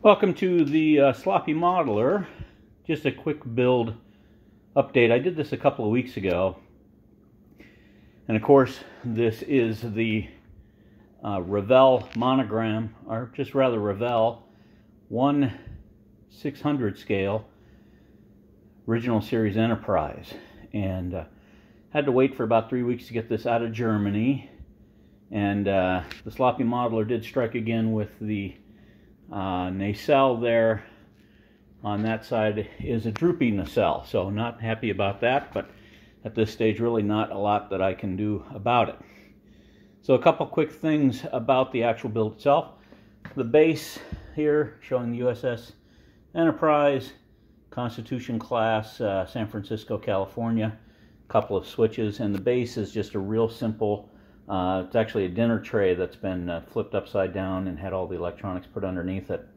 Welcome to the Sloppy Modeler. Just a quick build update. I did this a couple of weeks ago. And of course, this is the Revell monogram, or just rather Revell 1/600 scale original series Enterprise. And had to wait for about 3 weeks to get this out of Germany. And the Sloppy Modeler did strike again with the nacelle there. On that side is a drooping nacelle, so not happy about that, but at this stage really not a lot that I can do about it. So a couple quick things about the actual build itself. The base here showing the USS Enterprise, Constitution class, San Francisco, California. A couple of switches, and the base is just a real simple it's actually a dinner tray that's been flipped upside down and had all the electronics put underneath it.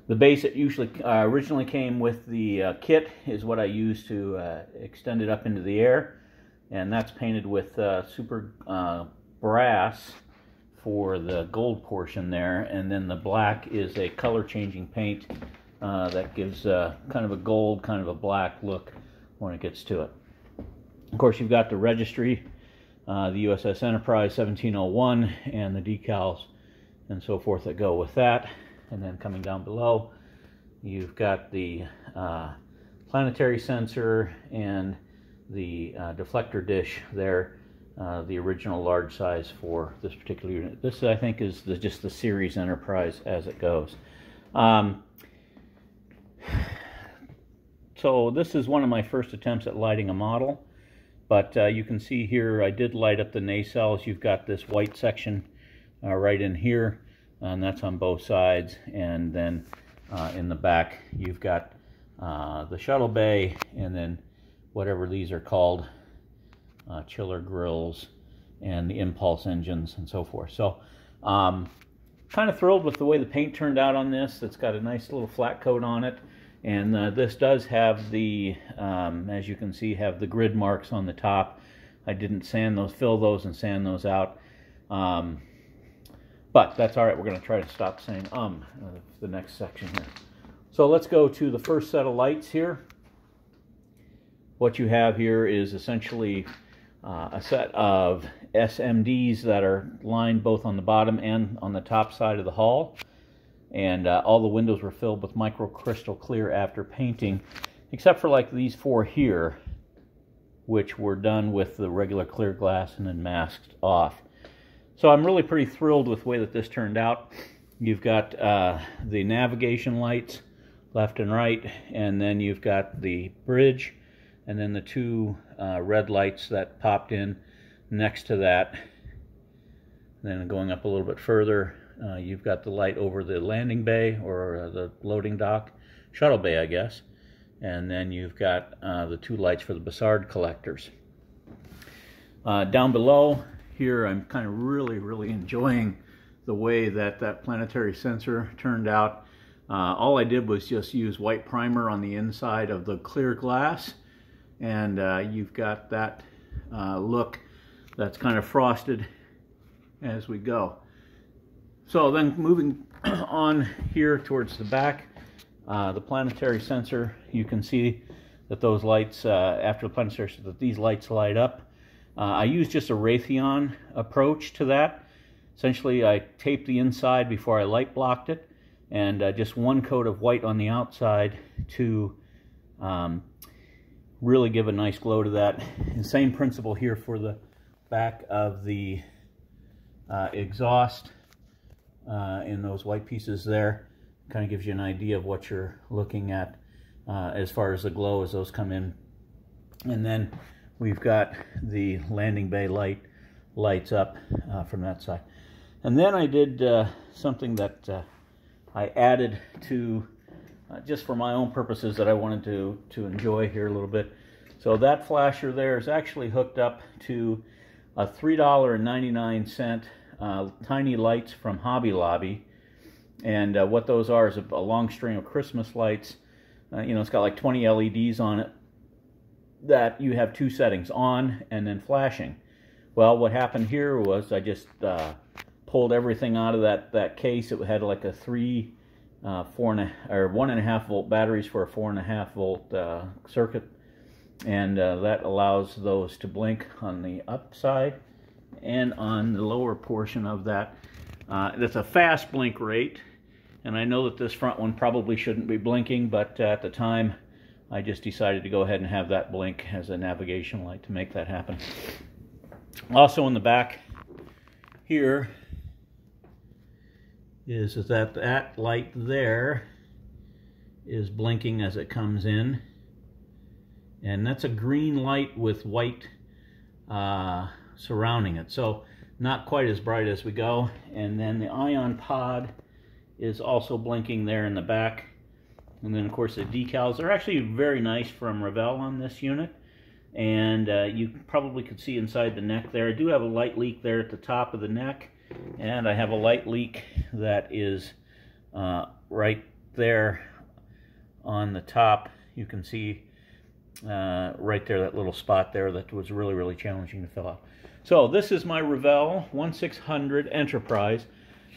The base that usually originally came with the kit is what I use to extend it up into the air, and that's painted with super brass for the gold portion there, and then the black is a color changing paint that gives kind of a gold, kind of a black look when it gets to it. Of course, you've got the registry, the USS Enterprise 1701, and the decals and so forth that go with that. And then coming down below, you've got the planetary sensor and the deflector dish there, the original large size for this particular unit. This, I think, is just the series Enterprise as it goes. So this is one of my first attempts at lighting a model. But you can see here I did light up the nacelles. You've got this white section right in here, and that's on both sides. And then in the back you've got the shuttle bay, and then whatever these are called, chiller grills, and the impulse engines and so forth. So kind of thrilled with the way the paint turned out on this. It's got a nice little flat coat on it. And this does have the, as you can see, have the grid marks on the top. I didn't sand those, fill those and sand those out. But that's all right. We're going to try to stop saying the next section here. So let's go to the first set of lights here. What you have here is essentially a set of SMDs that are lined both on the bottom and on the top side of the hull. And all the windows were filled with microcrystal clear after painting, except for like these four here, which were done with the regular clear glass and then masked off. So I'm really pretty thrilled with the way that this turned out. You've got the navigation lights left and right, and then you've got the bridge, and then the two red lights that popped in next to that. And then going up a little bit further, you've got the light over the landing bay, or the loading dock, shuttle bay, I guess. And then you've got the two lights for the Bassard collectors. Down below here, I'm kind of really enjoying the way that that planetary sensor turned out. All I did was just use white primer on the inside of the clear glass, and you've got that look that's kind of frosted as we go. So then moving on here towards the back, the planetary sensor, you can see that those lights, after the planetary sensor, that these lights light up. I used just a raytheon approach to that. Essentially, I taped the inside before I light blocked it, and just one coat of white on the outside to really give a nice glow to that. And same principle here for the back of the exhaust. In those white pieces there, kind of gives you an idea of what you're looking at as far as the glow as those come in. And then we've got the landing bay lights up from that side. And then I did something that I added to just for my own purposes that I wanted to enjoy here a little bit. So that flasher there is actually hooked up to a $3.99 tiny lights from Hobby Lobby, and what those are is a long string of Christmas lights. You know, it's got like 20 LEDs on it that you have two settings, on and then flashing. Well, what happened here was I just pulled everything out of that case. It had like a 3 1.5 volt batteries for a 4.5 volt circuit, and that allows those to blink on the upside and on the lower portion of that. That's a fast blink rate, and I know that this front one probably shouldn't be blinking, but at the time I just decided to go ahead and have that blink as a navigation light to make that happen. Also in the back here is that light there is blinking as it comes in, and that's a green light with white surrounding it, so not quite as bright as we go. And then the ion pod is also blinking there in the back, and then of course the decals are actually very nice from Revell on this unit, and you probably could see inside the neck there. I do have a light leak there at the top of the neck, and I have a light leak that is right there on the top. You can see right there, that little spot there that was really challenging to fill out. So this is my Revell 1600 Enterprise.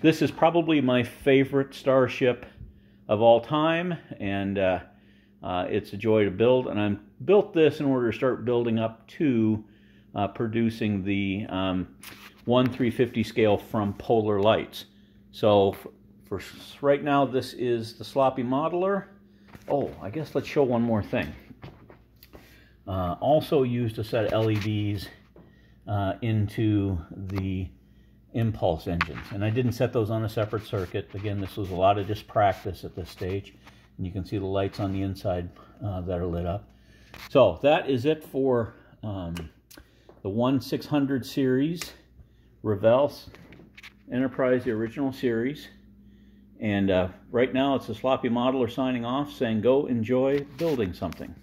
This is probably my favorite starship of all time, and it's a joy to build. And I built this in order to start building up to producing the 1/350 scale from Polar Lights. So for right now, this is the sloppy modeler. Oh, I guess let's show one more thing. Also used a set of LEDs into the impulse engines, and I didn't set those on a separate circuit. Again, this was a lot of just practice at this stage, and you can see the lights on the inside that are lit up. So that is it for the 1600 series Revell Enterprise, the original series. And right now it's a sloppy modeler signing off, saying go enjoy building something.